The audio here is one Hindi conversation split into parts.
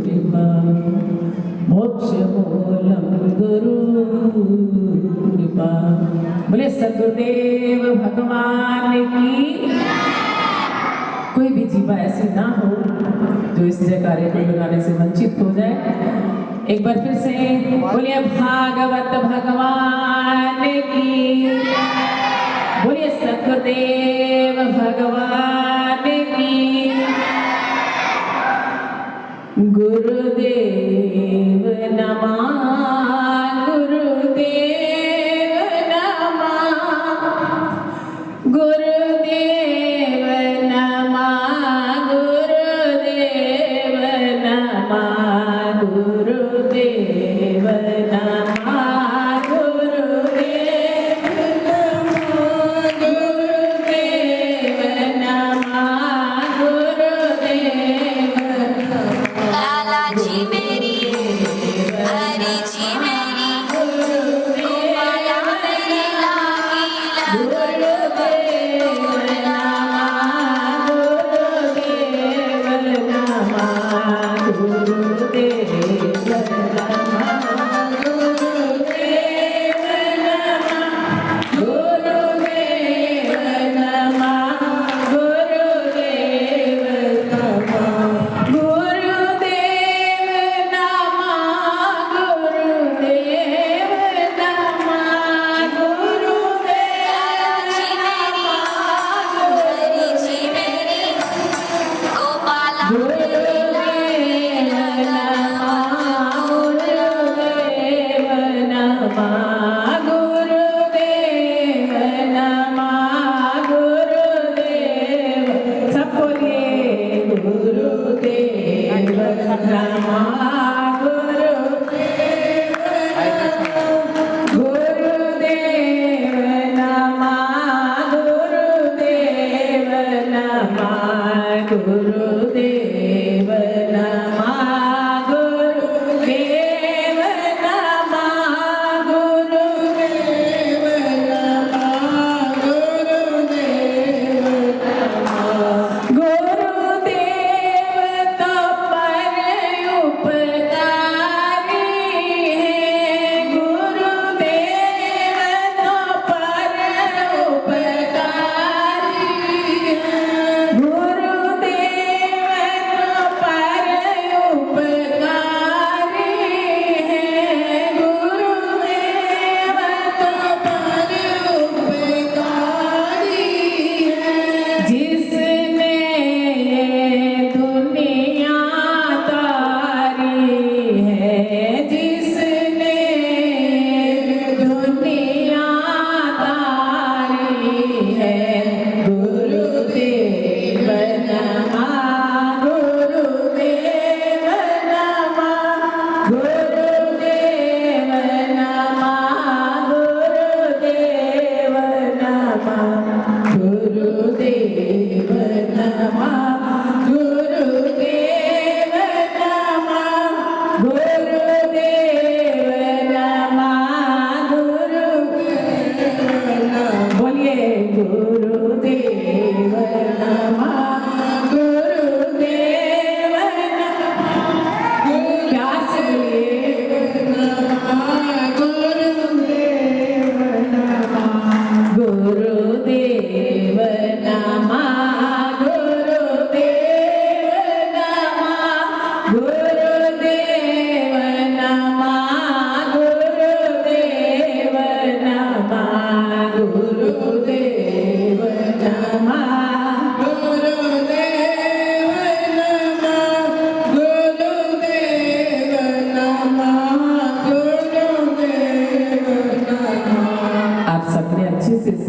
कृपा मोक्ष मूलम गुरु कृपा। बोले सद्गुरुदेव भगवान की। कोई भी जीवा ऐसी ना हो जो इस जयकारे को लगाने से वंचित हो जाए। एक बार फिर से बोलिए भागवत भगवान की। बोलिए सद्गुरुदेव भगवान की। गुरुदेव नमः गुरुदेव नमः गुरुदेव नमः गुरुदेव नमः गुरुदेव नमः गुरुदेव नमः गुरुदेव नमः गुरुदेव लाला जी मेरी हरी जी मेरी गोपाला मेरी लागी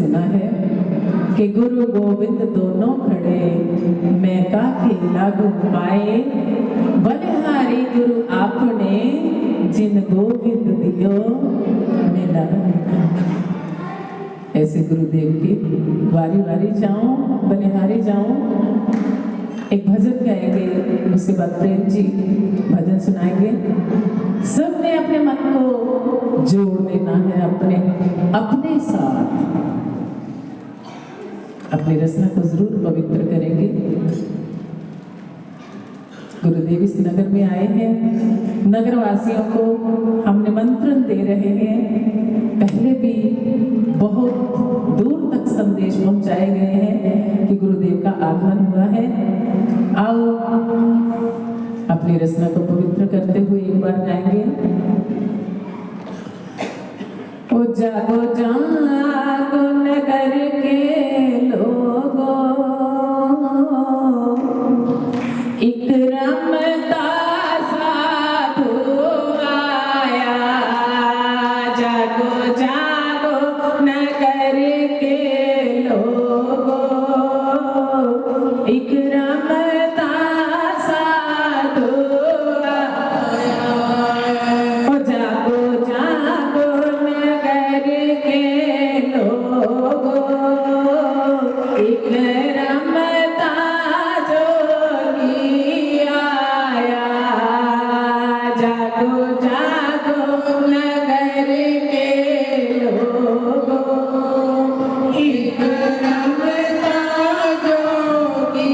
लगन कि गुरु गोविंद दोनों खड़े मैं काके लागू पाए। बलिहारी गुरु आपने जिन गोविंद दियो मिला। ऐसे गुरुदेव की बारी बारी जाऊं, बलिहारी जाऊं। एक भजन गाएंगे, उसके बाद प्रेम जी भजन सुनाएंगे। सबने अपने मन को जोड़ देना है अपने साथ। अपनी रचना को जरूर पवित्र करेंगे। गुरुदेव इस नगर में आए हैं, नगर वासियों को हम निमंत्रण दे रहे हैं। पहले भी बहुत दूर तक संदेश पहुंचाए गए हैं कि गुरुदेव का आगमन हुआ है। आओ अपनी रचना को पवित्र करते हुए एक बार गाएंगे। ओ जागो जागो नगर के लोगों, एक रमता साधु आया। जागो जागो नगर के लोगों, एक रमता साधु आया। ओ जागो जागो नगर के लोगों, एक रमता जागो जागो नगर के लोगों, एक रमता जोगी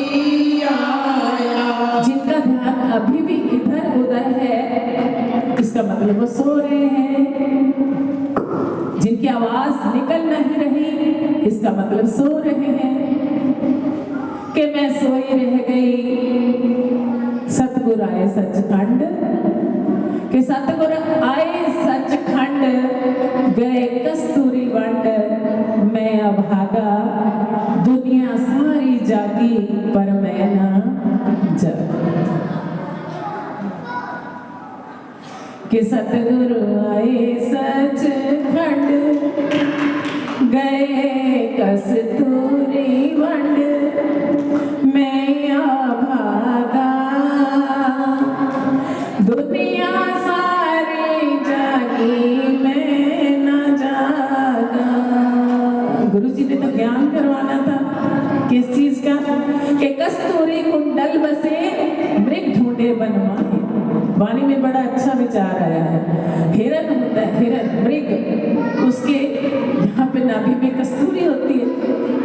आया। जिनका ध्यान अभी भी इधर उधर है, इसका मतलब वो सो रहे हैं। जिनकी आवाज निकल नहीं रही, इसका मतलब सो रहे हैं। कि मैं सोई रह गई सतगुरु आए सचखंड, कि सतगुरु आए सचखंड, गए कस्तूरी वंड। मैं अभागा दुनिया सारी जागी, पर मैं ना जागी। कि सतगुरु आए सचखंड, गए कस्तूरी वंड। मैं अभागा दुनिया सारी जागी, मैं न जागा। गुरुजी ने तो ज्ञान करवाना था, किस चीज का? कि कस्तूरी कुंडल बसे, मृग ढूंढे बनवाए। वाणी में बड़ा अच्छा विचार आया है। हिरन होता है, हिरन मृग, उसके यहाँ पे नाभि में कस्तूरी होती है,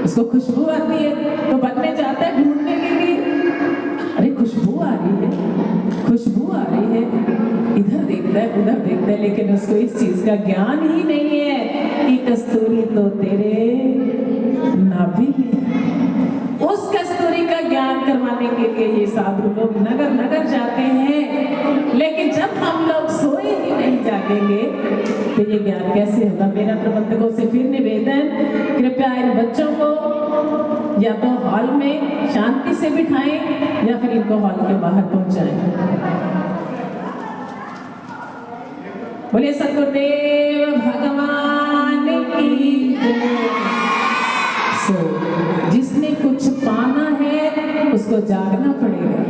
उसको खुशबू आती है, तो वन में जाता है ढूंढने के लिए। अरे खुशबू आ रही है, खुशबू आ रही है, इधर देखता है उधर देखता है, लेकिन उसको इस चीज का ज्ञान ही नहीं है कि कस्तूरी तो तेरे नाभि में। उस कस्तूरी का ज्ञान करवाने के लिए ये साधु लोग नगर नगर जाते हैं, लेकिन जब हम लोग सोए ही नहीं जागेंगे तो ये ज्ञान कैसे होगा? मेरा प्रबंधकों से फिर निवेदन, कृपया इन बच्चों को या तो हॉल में शांति से बिठाएं या फिर इनको हॉल के बाहर पहुंचाएं। बोले सतगुरुदेव भगवान की जय। जिसने कुछ पाना है उसको जागना पड़ेगा।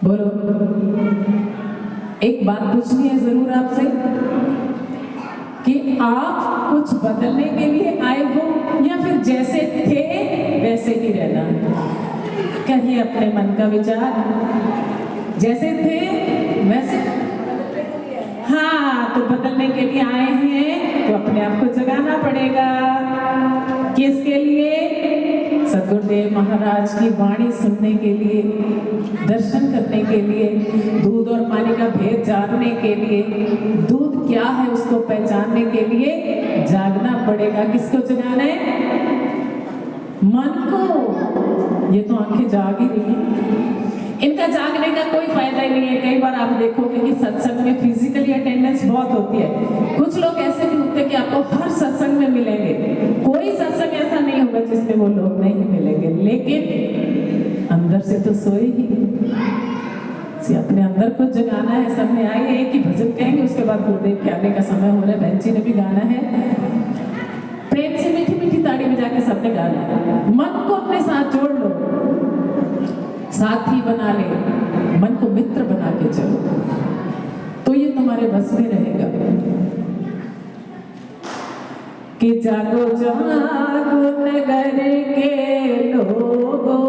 बोलो, एक बात पूछनी है जरूर आपसे कि आप कुछ बदलने के लिए आए हो या फिर जैसे थे वैसे ही रहना? कहिए अपने मन का विचार। जैसे थे वैसे, हाँ, तो बदलने के लिए आए हैं तो अपने आप को जगाना पड़ेगा। किसके लिए? सतगुरुदेव महाराज की वाणी सुनने के लिए, दर्शन करने के लिए, दूध और पानी का भेद जानने के लिए, दूध क्या है उसको पहचानने के लिए जागना पड़ेगा। किसको जगाना है? मन को। ये तो आंखें जाग ही रही हैं, इनका जागने का कोई फायदा ही नहीं है। कई बार आप देखोगे कि सत्संग में फिजिकली अटेंडेंस बहुत होती है। कुछ लोग ऐसे भी होते हैं कि आपको हर सत्संग में मिलेंगे, कोई सत्संग ऐसा नहीं होगा जिसमें वो लोग नहीं मिलेंगे, लेकिन अंदर से तो सोए ही। अपने अंदर को जगाना है। सब में आइए, एक ही भजन कहेंगे, उसके बाद गुरुदेव के आने का समय हो रहा है। बहन जी ने भी गाना है, प्रेम से मीठी मीठी ताड़ी बजा के सबने गाना है। मन को अपने साथ जोड़ लो, साथी बना ले, मन को मित्र बना के चलो, तो ये तुम्हारे बस में रहेगा। कि जागो जागो नगर के लोगों,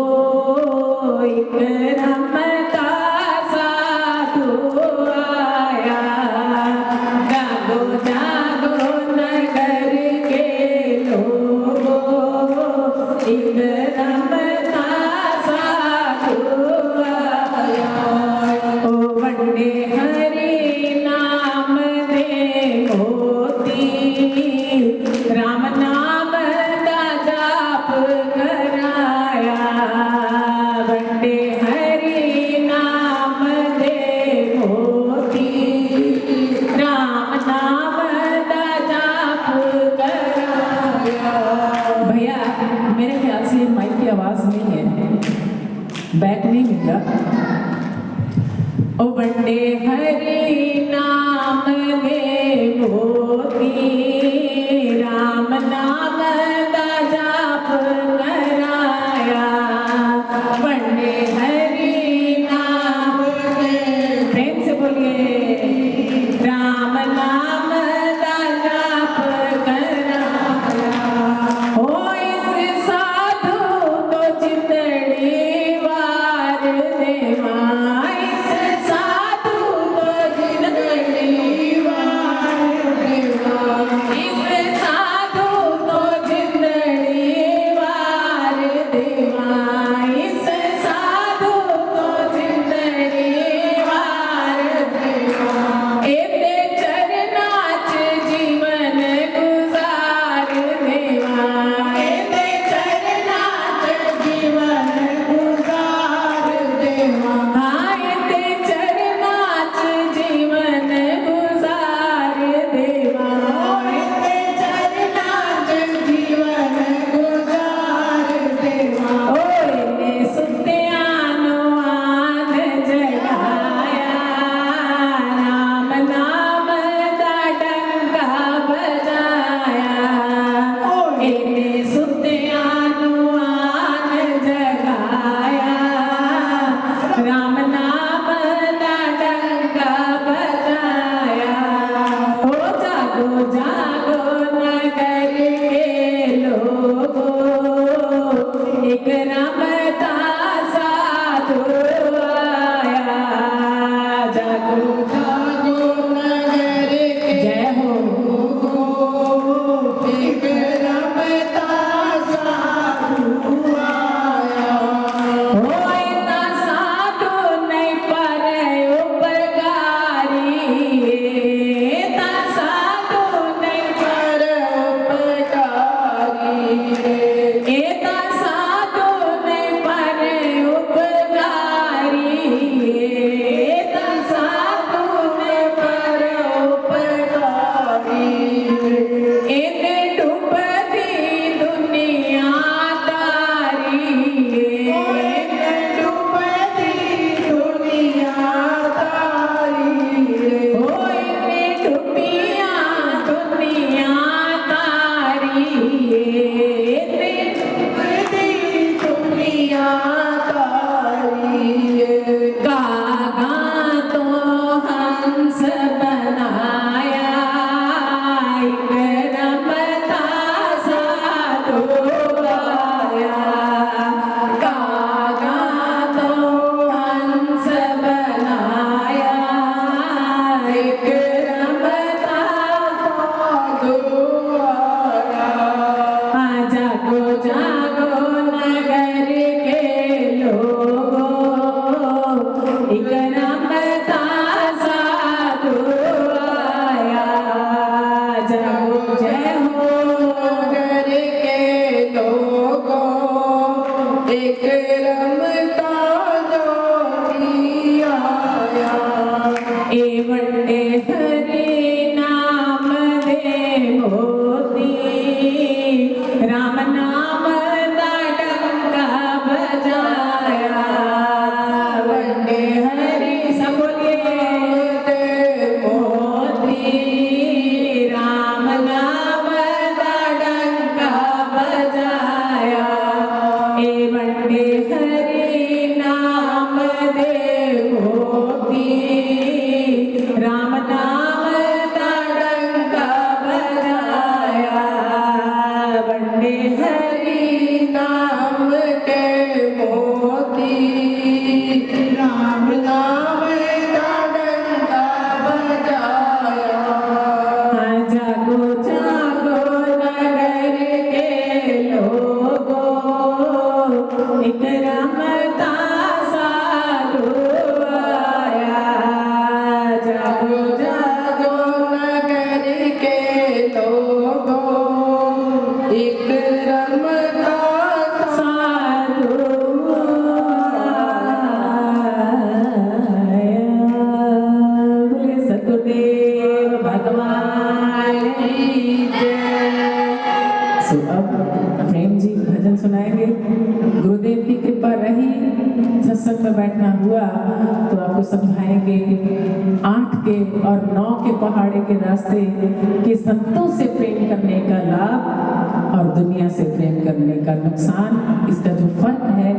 एक रमता साधु आया। जागो जागो नगर के लोगों, एक रमता साधु माइक की आवाज नहीं है, बैक नहीं मिल रहा। ओ बंदे हरि नाम दे मोती, राम नाम दा जाप कराया। बंदे हरि नाम दे, प्रेम से बोलिए, राम नाम दा जाप कराया। ओ इस साधु तो जिंदड़ी वार देवा, इस साधु तो जिंदड़ी वार देवा, इस साधु तो जिंदड़ी वार देवा, इस साधु तो जिंदड़ी वार देवा। एते चरनाच जीवन गुजार देवा, एते चरनाच जीवन गुजार देवा। हाँ एते चरनाच जीवन गुजार देवा, एते चरनाच जीवन गुजार देवा। ओ इने सुत्यानो आन जगाया, राम नाम दा डंका बजाया। इने सुत्यानो आन जगाया, राम नाम दा डंका बजाया। ओ जागो जागो नगर के लोगो, एक रमता साधु आया। जागो जागो नगर के, जय हो, एक रमता साधु आया। ओ इतना साधु नहीं पर उपकारी, इतना साधु नहीं पर उपकारी, इतना साधु नहीं पर उपकारी, इतना साधु नहीं पर उपकारी। इने डूबती दुनिया तारी, इने डूबती दुनिया तारी। ओ इने डूबिया दुनिया तारी, इने डूबती दुनिया तारी। गागा तो हंस बनाया, एक रमता साधु आया। गागा तो हंस बनाया, एक रमता साधु आया। जागो जागो नगर के लोगो, एक रमता साधु आया। जागो जय हो नगर के लोगो, एक रमता जोगी आया। ए बंदे हरि नाम दे मोती, राम नाम दा डंका बजाया। बंदे हरि सब बोलिए, दे मोती, राम नाम दा डंका बजाया। ए बंदे हरि नाम दे मोती, राम नाम दा डंका बजाया। बंदे हरि नाम के मोती, राम नाम दा डंका बजाया। जागो जागो नगर के लोगो, एक रमता साधु आया। जागो जागो नगर के लोगो, एक रमता साधु आया। बोले सतगुरुदेव भगवान की जय। सो अब प्रेम जी भजन सुनाएंगे। गुरुदेव की कृपा रही, सत्संग में बैठना हुआ तो आपको समझाएंगे 8 के और 9 के पहाड़े के रास्ते कि संतों से प्रेम करने का लाभ और दुनिया से प्रेम करने का नुकसान, इसका जो फर्क है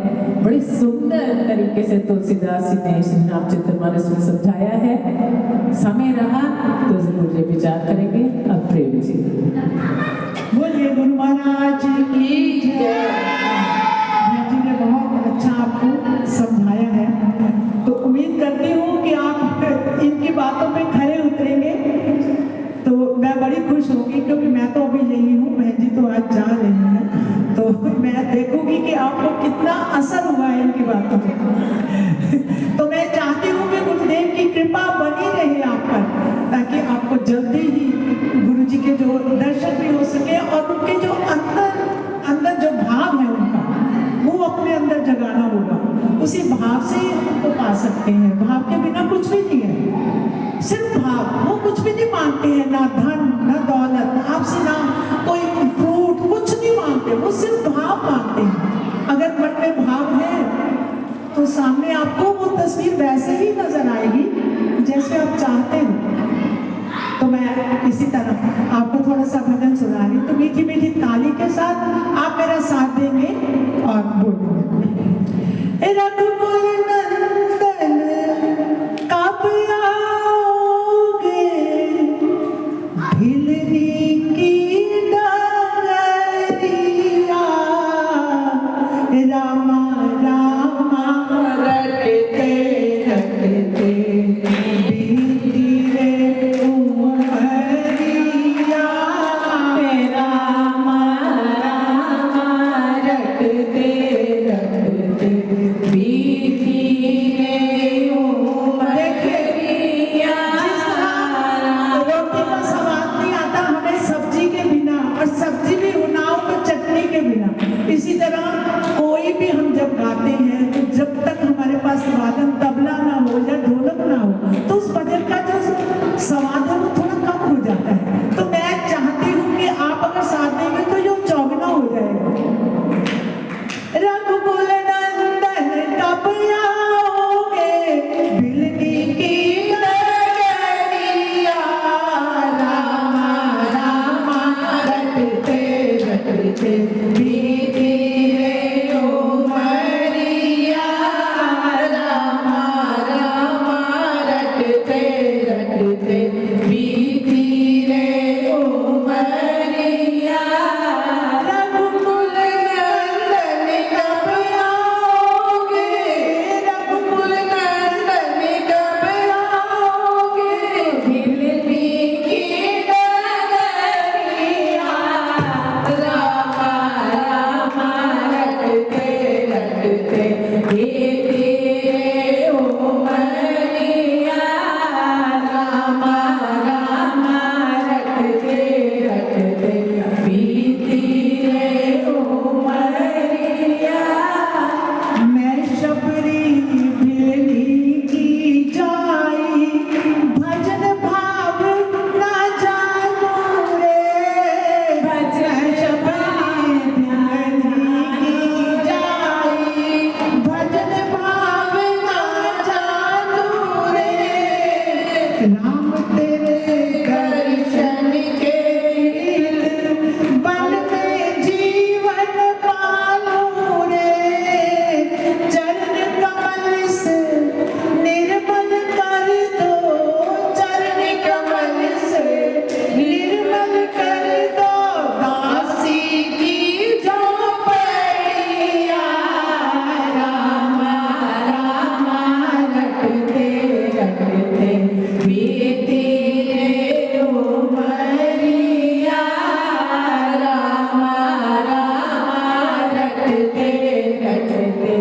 बड़ी सुंदर तरीके से तुलसीदास जी ने श्री रामचरितमानस में समझाया है। समय रहा तो जरूर ये विचार करेंगे। अब प्रेम जी बोलिए गुरु महाराज की जय। जी ने बहुत अच्छा आपको समझाया है, तो उम्मीद करती हूँ कि आप इनकी बातों पे खरे उतरेंगे तो मैं बड़ी खुश होगी, क्योंकि मैं तो अभी यही हूँ, बहन जी तो आज जा रही हैं, तो मैं देखूंगी कि आपको कितना असर हुआ है इनकी बातों पे। तो मैं चाहती हूँ कि गुरुदेव की कृपा बनी रहे आप पर, ताकि आपको जल्दी ही गुरु जी के जो दर्शन भी हो सके और उनके जो अंदर जो भाव है उनका वो अपने अंदर जगाना होगा, उसी भाव से ही उनको पा सकते हैं। भाव के बिना कुछ भी नहीं है, सिर्फ भाव। वो कुछ भी नहीं मांगते हैं, ना धन ना दौलत, आपसे ना कोई फ्रूट, कुछ नहीं मांगते, वो सिर्फ भाव मांगते हैं। अगर मन में भाव है तो सामने आपको वो तस्वीर वैसे ही नजर आएगी जैसे आप चाहते हो। तो मैं इसी तरह आपको थोड़ा सा भजन सुना रही हूँ, तो मीठी मीठी ताली के साथ आप मेरा साथ देंगे और बोलेंगे। रघुकुल नंदन कब आओगे, भिलनी की डगरिया, रामा रामा रटते रटते बीती रे उमरिया, रामा रामा रटते रटते बीती रे उमरिया। रोटी का स्वाद नहीं आता हमें सब्जी के बिना, और सब्जी भी उनाव को चटनी के बिना। इसी तरह कोई भी हम जब गाते हैं तो जब तक हमारे पास वादन तबला ना हो या ढोलक ना हो तो उस भजन का जो स्वाद है वो थोड़ा कम हो जाता है। तो मैं चाहती हूँ कि आप अगर साथ देंगे तो ये चौगुना हो जाएगा। रघुकुल नंदन कब आओगे, भिलनी की डगरिया, रामा रामा रटते रटते बीती रे उमरिया, रामा रामा रटते रटते बीती रे उमरिया। रघुकुल नंदन कब आओगे, रघुकुल नंदन कब आओगे, भिलनी की डगरिया, रामा रामा रटते रटते बीती रे उमरिया, रामा रामा रटते रटते बीती रे उमरिया। मैं शबरी भिलनी की जाई, भजन भाव ना जानू रे, भजन शबरी भिलनी की जाई, भजन भाव ना जानू रे, राम तेरे दर्शन के बन में जीवन पालू रे, चरण कमल से निर्मल कर दो, चरण कमल से निर्मल कर दो, दासी की झोपड़िया, रामा रामा रटते रटते बीती रे उमरिया, रामा रामा रटते रटते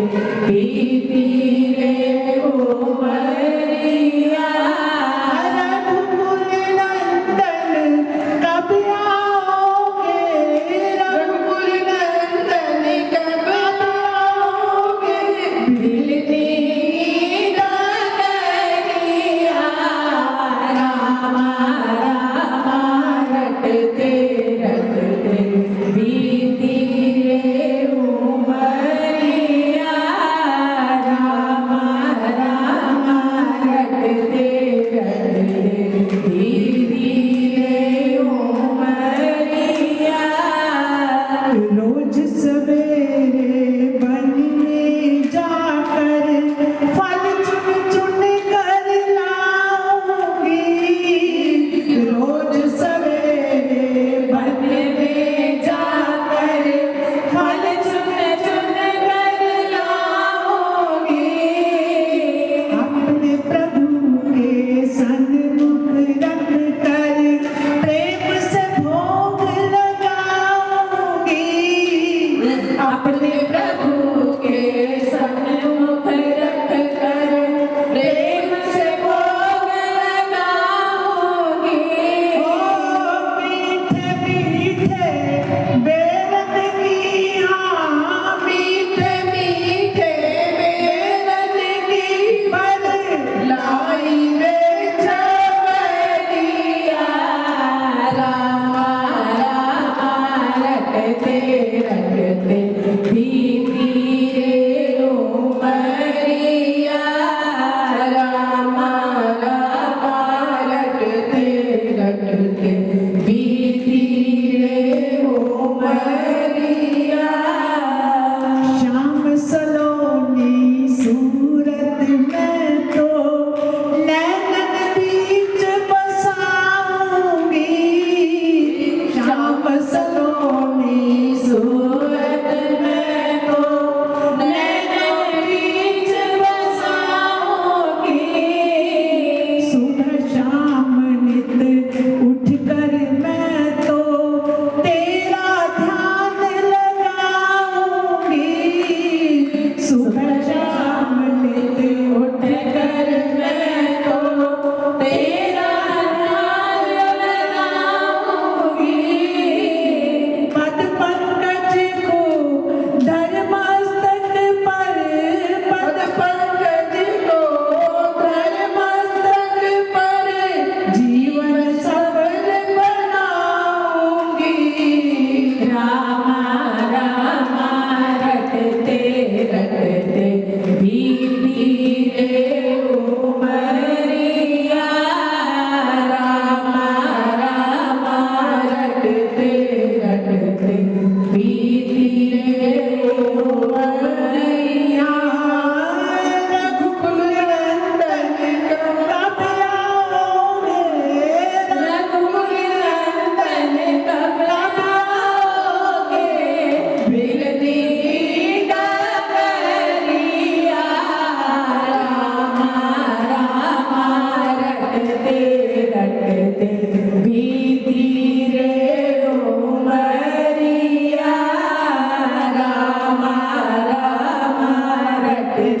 बीती रे उमरिया। रघुकुल नंदन कब आओगे, रघुकुल नंदन कब आओगे, भिलनी डगरिया, रामा रामा रटते रटते बीती रे उमरिया।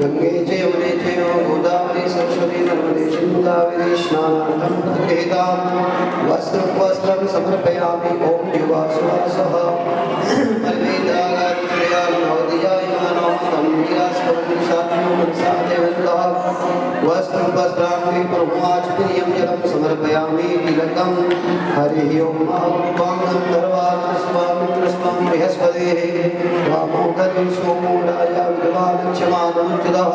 गंगे च यमुने चैव गोदावरी सरस्वती नर्मदे सिन्धु कावेरी स्नानार्थं गृहीतां वस्त्रं वस्त्रं समर्पयामि ॐ जीवाश्वासः वस्त्रं वस्त्रांगे प्रभुमाचप्रियं जलं समर्पयामि तिलकं हरिः ओं स्वां बृहस्पतेः वामोदरे सोमो राजा विद्वानक्षमादमुच्युतः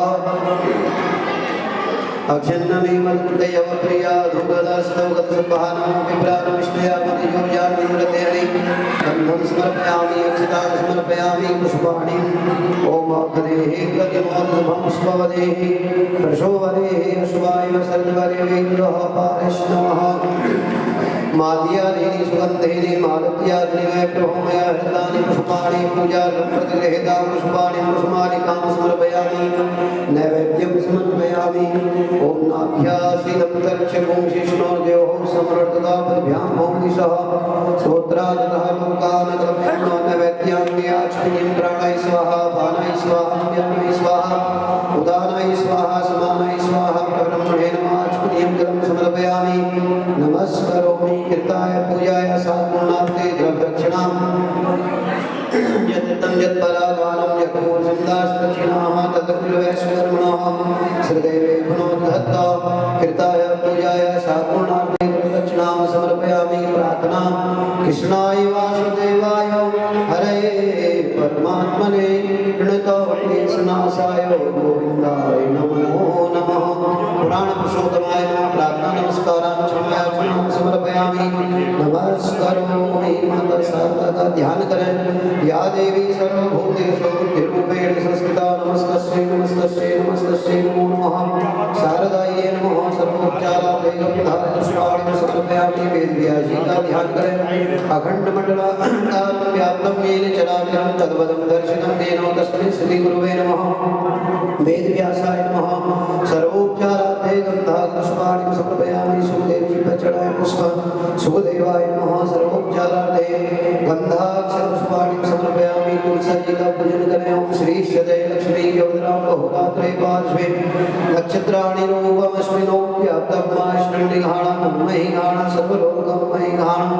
अक्षन्नमीमन्त्रयवप्रिया धूपदास्तवगतसद्भानमो विप्राणविष्णयामतियोर्यामिन्द्रतेहरि गन्धं समर्पयामि अक्षतां समर्पयामि पुष्पाणि ॐ अग्नेः प्रतिमोर्धभं स्ववदेः प्रशोवदेः अश्वाय सर्वदेवेन्द्रः पारिष्णवः माद्यादीनि सुगन्धेनि मालत्यादीनि प्रभुमया हृतानि पुष्पाणि पूजार्थं प्रतिगृहीतां पुष्पाणि पुष्पाणिकां समर्पयामि नैवेद्यं समर्पयामि ॐ नाभ्यासीनं तर्क्ष्यपुंशिष्णोर्द्योः समर्तदाभ्यां भौदिशः स्तोत्रादतः लोकानकलभ्यो नैवेद्याङ्ग्याचमनीं प्राणाय स्वाहा पानाय स्वाहा व्यानाय स्वाहा उदानाय स्वाहा समानाय स्वाहा ब्रह्मणे नमः आचमनीं जलं समर्पयामि नमस्करोमि कृताय पूजाय सात्मनार्थे द्रव्यक्षणां यत्तं यत्परागानं यत्पूर्वसन्दास्तक्षिणाः तत्कुलवैश्वर्मणः श्रीदेवे गुणोद्धत्ता कृताय पूजाय सात्मनार्थे द्रव्यक्षणां समर्पयामि प्रार्थना कृष्णाय वासुदेवाय हरे परमात्मने प्रणतोऽशनाशाय गोविन्दाय नमो नमः पुराण पुरुषोत्तमाय नमः प्रार्थना नमस्कारां क्षमायाचनां समर्पयामि नमस्करोमि माता शारदा का ध्यान करें या देवी सर्वभूतेषु बुद्धिरूपेण संस्थिता नमस्तस्यै नमस्तस्यै नमस्तस्यै नमो नमः शारदायै नमः सर्वोपचारार्थे गन्धाय पुष्पाणि समर्पयामि वेदव्यासी का ध्यान करें अखंड मंडलाकारं व्याप्तं येन चराचरं तद्वदं दर्शितं येन तस्मै श्री गुरुवे नमः वेदव्यासाय नमः सर्वोपचारार्थे गन्धाय पुष्पाणि समर्पयामि सुखदेवी प्रचराय पुष्पं सुखदेवाय नमः सर्वोपचारार्थे गन्धाक्षर पुष्पाणि समर्पयामि तुलसी जी का पूजन करें ओम श्री सदय लक्ष्मी योगराम बहुरात्रे पार्श्वे नक्षत्राणि रूपमस्मिनो व्याप्तं माश्रण्यघाणं महिघाणं सर्वलोकं महिघाणं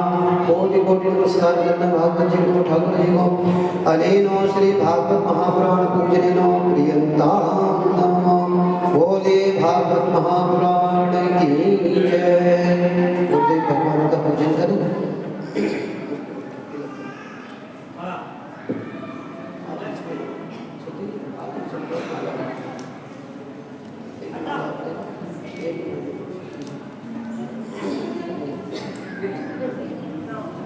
कोटि कोटि नमस्कार करना भागवत जी को ठाकुर जी को अनेनो श्री भागवत महापुराण पूजनेनो प्रियंतां नमः बोले भागवत महापुराण की जय। बोले भगवान का पूजन करें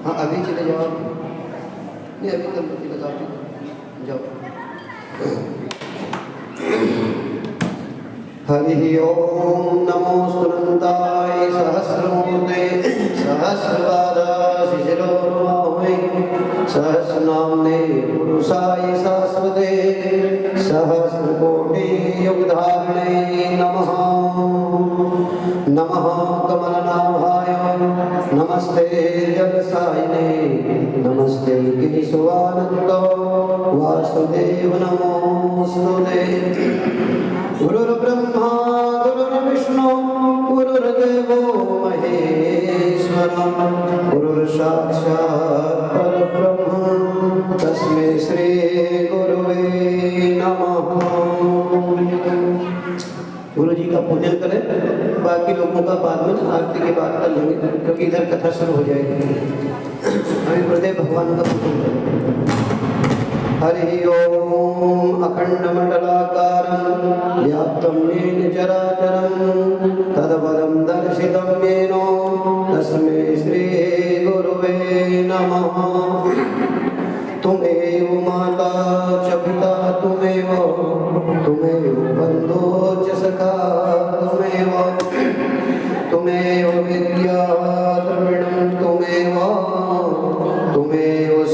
हाँ अभी चले जाओ नहीं अभी तक लगा जाओ हरि ओम नमो सुनंताय सहस्रमूर्ते सहस्रपादाशिशिरोर्बाहुवे सहस्रनाम्ने पुरुषाय शाश्वते सहस्रकोटि युगधारिणे नमः नमः कमलनाभाय नमस्ते जगसायिने नमस्ते केशवानंद वासुदेव नमोस्तुते गुरुर्ब्रह्मा गुरुर्विष्णु गुरुर्देवो महेश्वरः गुरुर्साक्षात् परब्रह्म तस्मै श्री गुरुवे नमः। गुरु जी का पूजन करें बाकी लोगों का बाद में आरती के बाद कर लेंगे क्योंकि इधर कथा शुरू हो जाएगी। हमें गुरुदेव भगवान का पूजन करें। हरि ओम अखंडमंडलाकारं व्याप्तं येन चराचरं तद्पदं दर्शितं येन तस्मै श्री गुरुवे नमः। तुमेव माता च पिता तुमेव बन्धो च सखा तुमेव विद्या द्रविणं तुमेव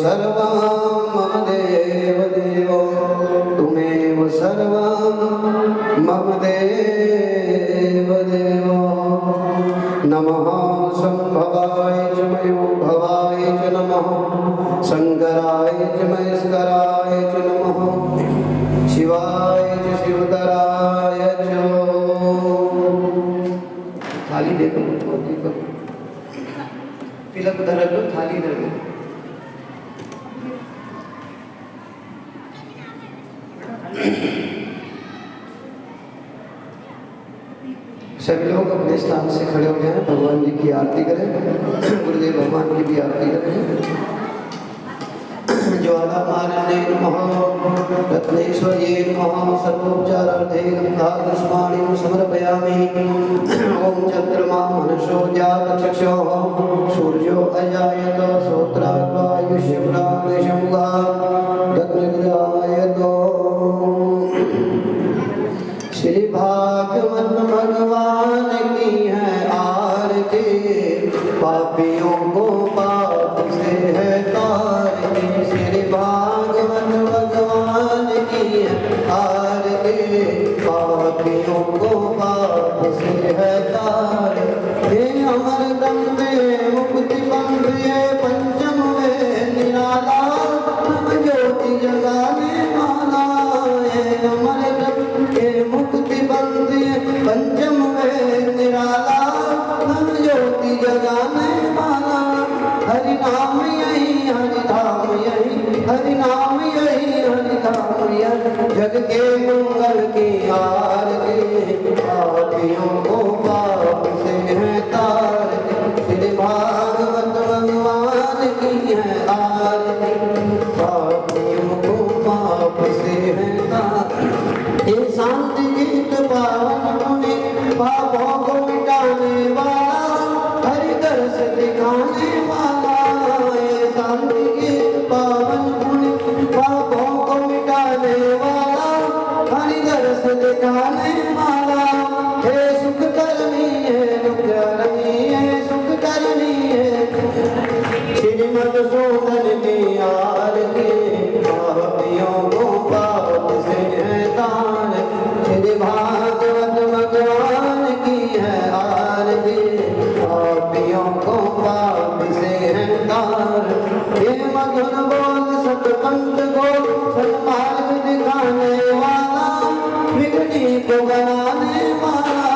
सर्वं मम देव तुमेव सर्वं मम देव नमः संभवाय च मयोभवाय च नमः शंकराय च महेश्वराय च नमः शिवाय च शिवतराय को तिलक धर लो, थाली धर लो। सभी लोग अपने स्थान से खड़े हो जाएं, भगवान जी की आरती करें, गुरुदेव भगवान की भी आरती करें। ज्वाला मारणे नमः, रत्नेश्वर्ये नमः, सर्वोपचारार्थे गन्धादुष्पाणिं समर्पयामि। ओम चंद्रमा मनसो जातचक्षुः, सूर्यो अजायत श्रोत्राद्वायुष्यप्राणशंगा दग्निर्जायत। श्री भागवत भगवान की है आरती, पापियों को पाप से है तारती। श्री भागवत भगवान की है आरती, पापियों को पाप से है तारती। हे अमर दंडे मुक्ति बंध ये पंचम वे निराला, ज्योति जगाने वाला। हे अमर दंडे मुक्ति बंध ये पंचम वे निराला, ज्योति जगाने वाला। हरि नाम यही हरि धाम यही, हरि नाम यही हरि धाम यही। जग के मंगल की आरती, पापियों को पाप से है तारती। श्री भागवत भगवान की है आरती, पापियों को पाप से है तारती। ये शांति गीत पावन पुण्य पापों को मिटाने वाला, हरि दर्श दिखाने वाला। ये शांति गीत पावन पुण्य पापों को मिटाने वाला, हरि दर्श दिखाने वाला। हे सुख करनी है दुख करनी है, सुख करनी है श्रीमद सोदन की आरती, पापियों को पाप से है तारती। श्री भागवत भगवान की है आरती, पापियों को पाप से है तारती। हे मधुर बोल सतपंथ को सन्मार्ग दिखाने वाला, बिगड़ी को बनाने वाला।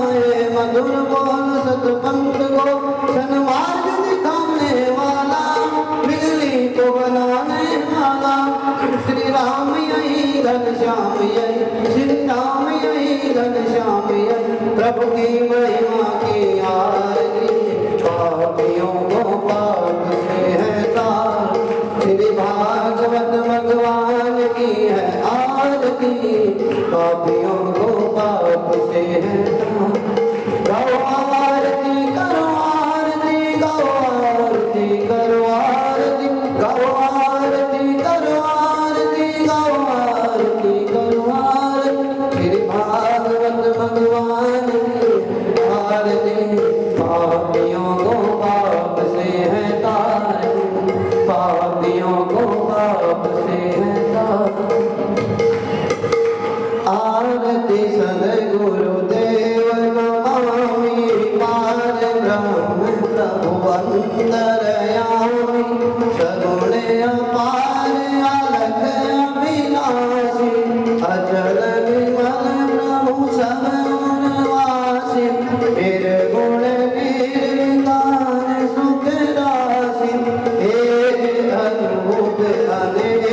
हे मधुर बोल सतपंथ को सन्मार्ग दिखाने वाला, बिगड़ी को बनाने वाला। श्री राम यही घनश्याम यही, श्री राम यही घनश्याम यही। प्रभु की महिमा की आरती, पापियों को पाप से है तारती। श्री भागवत भगवान की है आरती, पापियों को पाप से है तारती। गाओ आरती करो आरती, गाओ आरती करो आरती, गाओ आरती करो आरती, गाओ आरती करो आरती। श्री भागवत भगवान की आरती, पापियों को पाप से है तारती, पापियों को पाप से है तारती। आरती सद्गुरुदेव नमामि, पार ब्रह्म प्रभु अंतरयामि। सगुण अपार अलख अविनाशी, अचल विमल प्रभु सब गुणवासी। निर्गुण निर्विकार सुख राशि, एक अद्भुत अनेक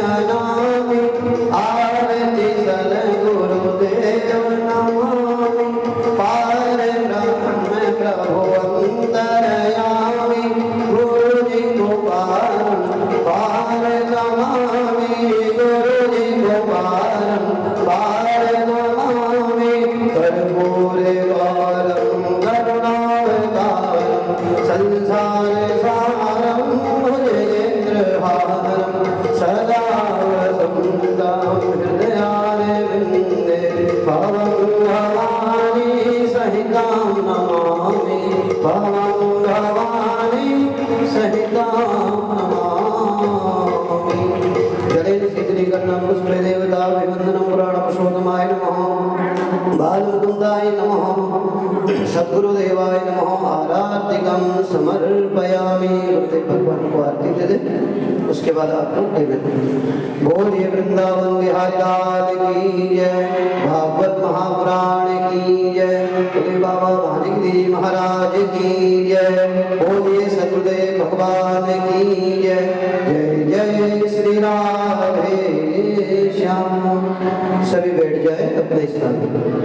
अनामि। आरती सद्गुरुदेव नमामि, पार ब्रह्म प्रभु अंतरयामि। गुरु जी को पार नमामि, गुरु जी को पार नमामि। कर्पूर गौरम करुणावतारम, संसार सारम भुजगेन्द्रहारम। सदा वसन्तं हृदयारविन्दे, भवं भवानी सहितां नमामि, भवं भवानी सहितां नमामि। जलेन शीतलीकरणं पुष्पे देवता विवन्दनं पुराण पुरुषोत्तमाय नमः, बालमुकुन्दाय नमः, सद्गुरुदेवाय नमः। आराधिकं समर्पयामि। गुरुदेव भगवान को आरती दे दे, उसके बाद आप लोग दे दें। बोलिए वृंदावन बिहारी लाल की जय, भागवत महापुराण की जय। बोले बाबा भाने की जी महाराज की जय। बोलिए सतगुरुदेव भगवान की जय। जय जय श्री राधे श्याम। सभी बैठ जाए अपने स्थान पर।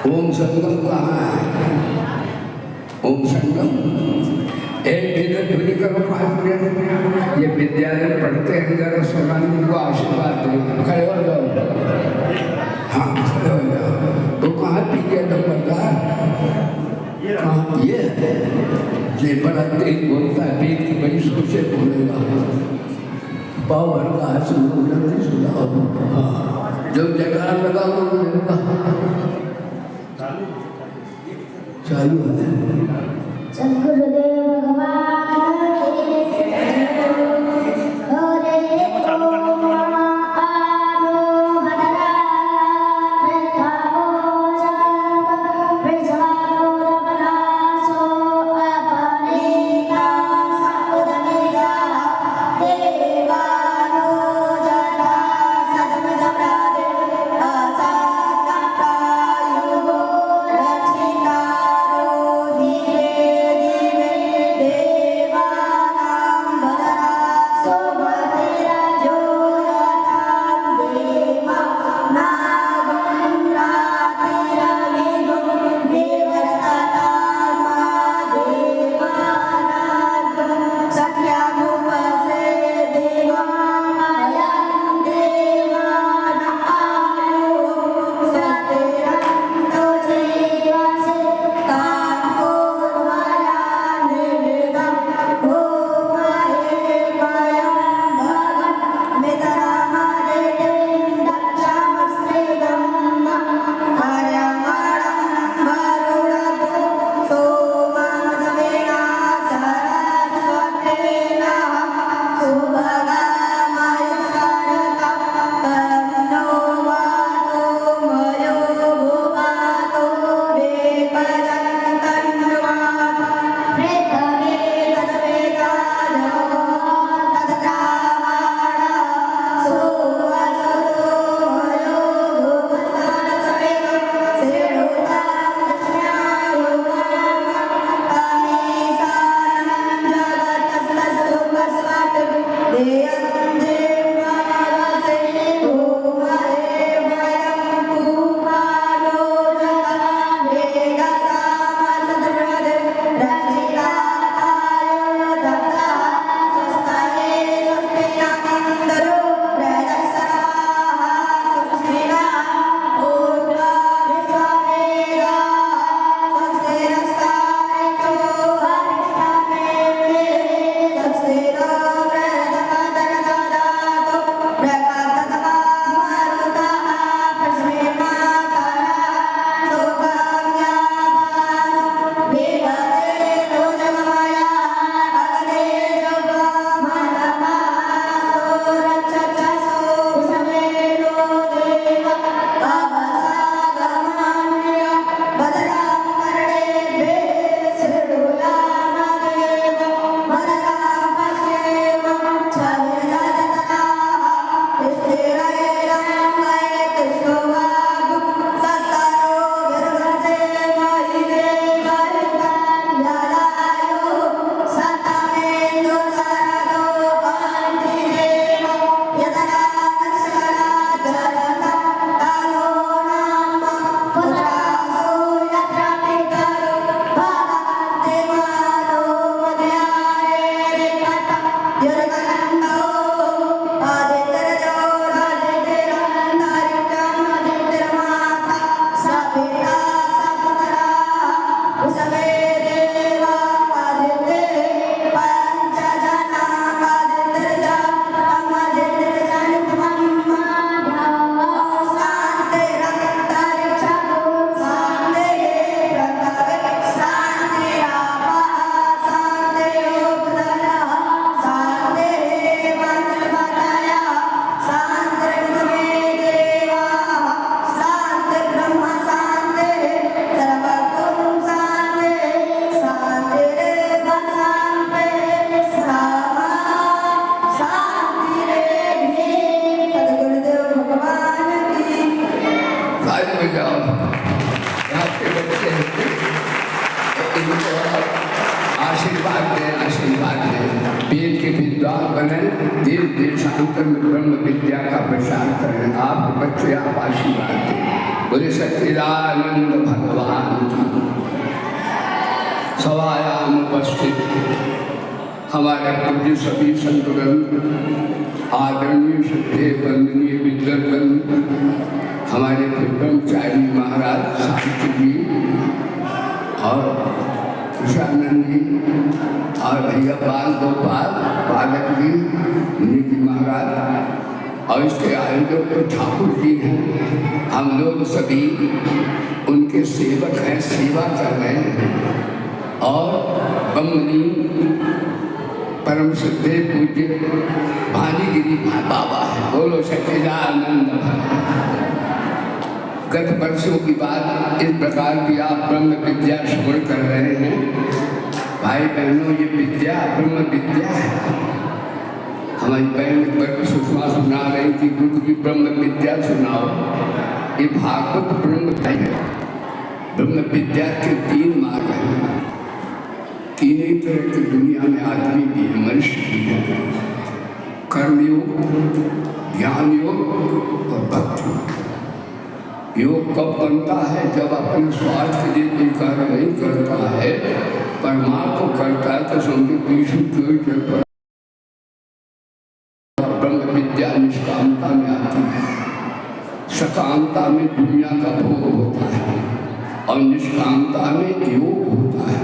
ओम संगम कहाँ है? ओम संगम एक मिनट ध्वनि करो 5 मिनट। ये विद्यालय में पढ़ते हैं, जरा सोनाली को आशीर्वाद दो। खड़े हो जाओ, हाँ खड़े हो जाओ। तो कहाँ पी गया नंबरदार? कहाँ ये है? ये बड़ा तेज बोलता है, पेट की बड़ी सोचे बोलेगा। पाव भर का आसन जल्दी सुनाओ। हाँ, जब जगह लगा चालू है। सद्गुरुदेव भगवान की देशांतर में ब्रह्म विद्या का प्रसार करें। आप बच्चे आप आशीर्वाद दें। बोले सच्चिदानंद भगवान की। सवायाम उपस्थित हमारे पूज्य सभी संतगण, आदरणीय श्रद्धेय वंदनीय विद्वद्गण, हमारे ब्रह्मचारी महाराज साहित्य जी और सच्चिदानंद जी और भैया बाल गोपाल बालक जी, मुनि जी महाराज और इसके आयोजक तो ठाकुर जी हैं। हम लोग सभी उनके सेवक हैं, सेवा कर रहे हैं। और बमनी परम सिद्धे पूज्य भानीगिरी बाबा है, बोलो सच्चिदानंद। गत वर्षों की बात इस प्रकार की आप ब्रह्म विद्या श्रवण कर रहे हैं। भाई बहनों, ये विद्या ब्रह्म विद्या है। हमारी बहन सुषमा सुना रही थी, गुरु की ब्रह्म विद्या सुनाओ। ये भागवत ब्रह्म है। ब्रह्म विद्या के 3 मार्ग हैं। 3 ही तरह की दुनिया में आदमी भी है, मनुष्य भी है। कर्मयोग, ज्ञान योग और भक्ति योग। योग कब बनता है? जब अपने स्वार्थ के लिए कोई कार्य नहीं करता है, परमात्मा को करता है, तो समझो विष्णु कोई ब्रह्म विद्या निष्कामता में आती है। सकामता में दुनिया का भोग होता है और निष्कामता में योग होता है।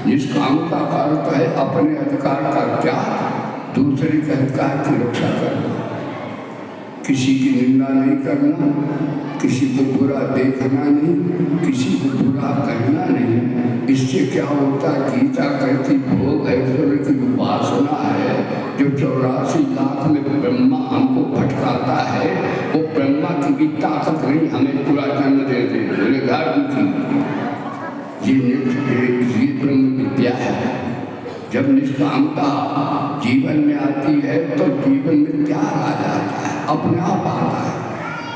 निष्कामता का अर्थ है अपने अधिकार का त्याग, दूसरे के अधिकार की रक्षा करना, किसी की निंदा नहीं करना, किसी को बुरा देखना नहीं, किसी को बुरा कहना नहीं। इससे क्या होता है? गीता कहती भोग ऐश्वर्य की उपासना है जो 84 लाख में ब्रह्मा हमको भटकाता है। वो ब्रह्मा की भी ताकत नहीं हमें पूरा जन्म दे दे, बोले धर्म की। ये ब्रह्म विद्या है। जब निष्कामता जीवन में आती है तो जीवन में त्याग आ जाता है, अपने आप आता है।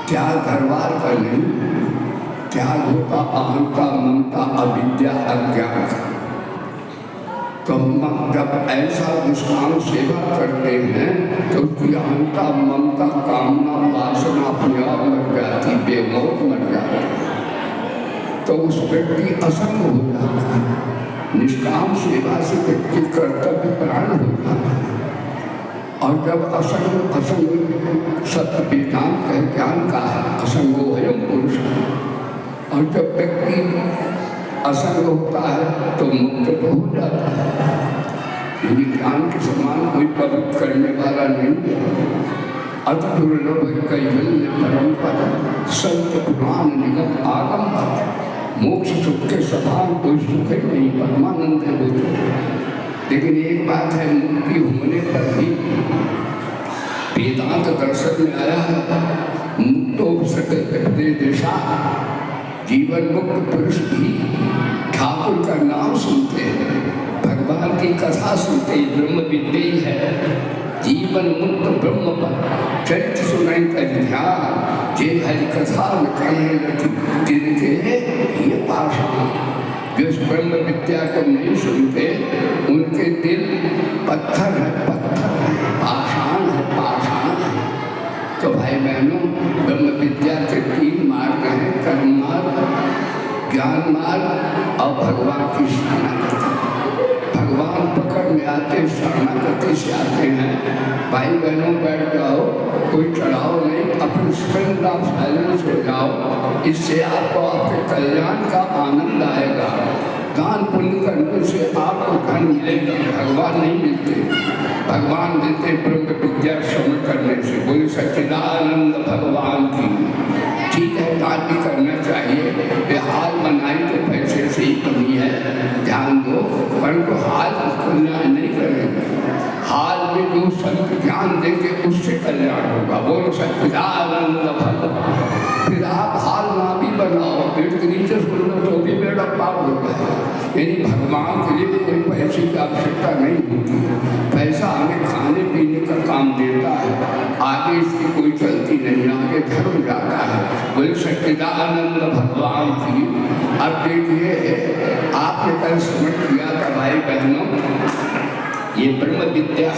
त्याग घरवार का नहीं, त्याग होता अहंता, ममता, अविद्या, अज्ञान का। तो हम जब ऐसा निष्काम सेवा करते हैं तो उसकी अहंता, ममता, कामना, वासना अपने आप मर जाती, बेमौत मर जाती, तो उस व्यक्ति असंग हो जाता है। निष्काम सेवा से व्यक्ति कर्तव्य प्राण हो जाता है। और जब असंग सत्य वेदांत का ज्ञान का है, असंगो अयम पुरुष। और जब व्यक्ति असंग होता है तो मुक्त तो हो जाता है। यदि ज्ञान के समान कोई पवित्र करने वाला नहीं है। अति दुर्लभ कैवल्य परम पद, संत पुराण निगम आगम पद। मोक्ष सुख के समान कोई सुख ही नहीं, परमानंद है वो तो। लेकिन एक बात है, मुक्ति होने पर भी वेदांत दर्शन में आया है, मुक्तो सत्य दिशा। जीवन मुक्त पुरुष भी ठाकुर का नाम सुनते हैं, भगवान की कथा सुनते हैं, ब्रह्म विद्या ही है। जीवन मुक्त ब्रह्म पर चरित्र सुनाई कर ध्यान, जे हरि कथा में करने लगी जिनके ये पाषाण। जो इस ब्रह्म विद्या को नहीं सुनते उनके दिल पत्थर है, पत्थर है, पाषाण है, पाषाण है। तो भाई बहनों, ब्रह्म विद्या के 3 मार्ग हैं, कर्म मार्ग, ज्ञान मार्ग और भगवान की शरणागति। भगवान पकड़ में आते, शरणागति से आते हैं। भाई बहनों बैठ जाओ, कोई चढ़ाओ नहीं, अपने स्वयं आप साइलेंस हो जाओ। इससे आपको आपके कल्याण का आनंद आएगा। दान पुण्य करने से आपको धन मिलेगा, भगवान नहीं मिलते। भगवान मिलते ब्रह्म विद्या श्रवण करने से। बोले सच्चिदानंद भगवान की। ठीक है, दान भी करना चाहिए। ये हाल बनाई तो पैसे से ही कमी है, ध्यान दो, परंतु हाल कल्याण नहीं करेंगे। हाल में जो संत ज्ञान देंगे उससे कल्याण होगा। बोलो सच्चिदानंद भगवान। फिर आप हाल ना भी बनाओ, पेट के नीचे सुन लो तो भी बेड़ा पार हो गया। यानी भगवान के लिए कोई पैसे की आवश्यकता नहीं होती है। पैसा हमें खाने पीने का काम देता है, आगे इसकी कोई चलती नहीं, आगे धर्म जाता है। बोले सच्चिदानंद भगवान की। अब देखिए, आपने कल समझ किया था भाई बहनों, ये ब्रह्म विद्या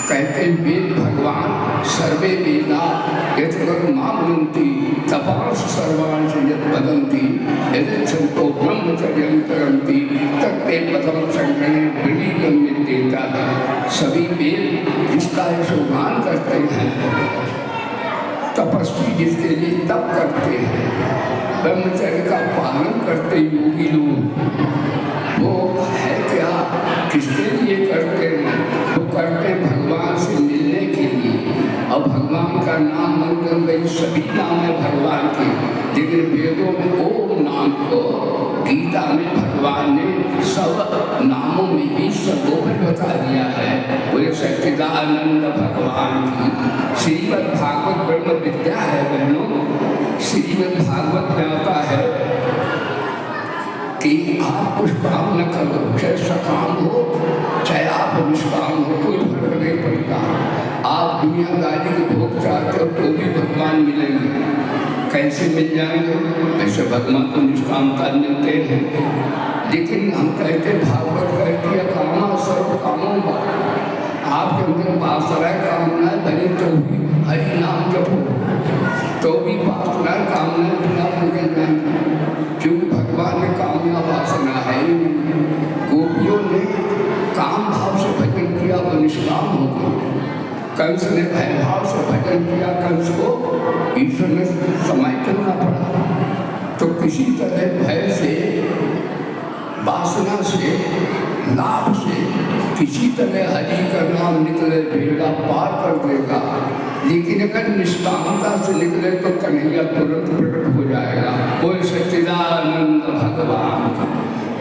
कहते वेद भगवान सर्वे वेदा यत्र मामनन्ति तपांस सर्वांश यत् वदन्ति यदि ब्रह्मचर्यं करन्ति तत्ते पदं संगणे ब्रवीगम्यते। सभी वेद जिसका यशोगान करते हैं, तपस्वी जिसके लिए तप करते हैं, ब्रह्मचर्य का पालन करते योगी लोग, वो है क्या, किसके लिए करते हैं? वो करते हैं भगवान से मिलने के लिए। और भगवान का नाम मंगल गई, सभी नाम है भगवान के, लेकिन वेदों में ओम नाम को, गीता में भगवान ने सब नामों में भी सबों में बता दिया है। बोले सच्चिदानंद भगवान की। श्रीमद् भागवत ब्रह्म विद्या है बहनों। श्रीमद् भागवत में आता है कि आप कुछ काम न करो, चाहे सकाम हो चाहे आप निष्काम हो, कोई फर्क नहीं पड़ता। आप दुनियादारी के भोग चाहते हो तो भी भगवान मिलेंगे। कैसे मिल जाएंगे? ऐसे भगवान को निष्काम कर मिलते हैं। लेकिन हम कहते भागवत कहती है कामा सर्व कामों का, आपके अंदर वासनाएं कामनाएं बनी तो भी हरि नाम जपो, तो भी वासनाएं कामनाएं बिना निकल जाएंगे, क्योंकि भगवान ने कामना वासना है। गोपियों ने काम भाव से भजन किया, वो निष्काम हो गए। कंस ने भय भाव से भजन किया, कंस को ईश्वर ने समय करना पड़ा। तो किसी तरह भय से, वासना से, लाभ से किसी तरह हरि का नाम निकले, बेड़ा पार कर देगा। लेकिन अगर निष्कामता से निकले तो कन्हैया तुरंत प्रकट हो जाएगा। बोल सच्चिदानंद भगवान।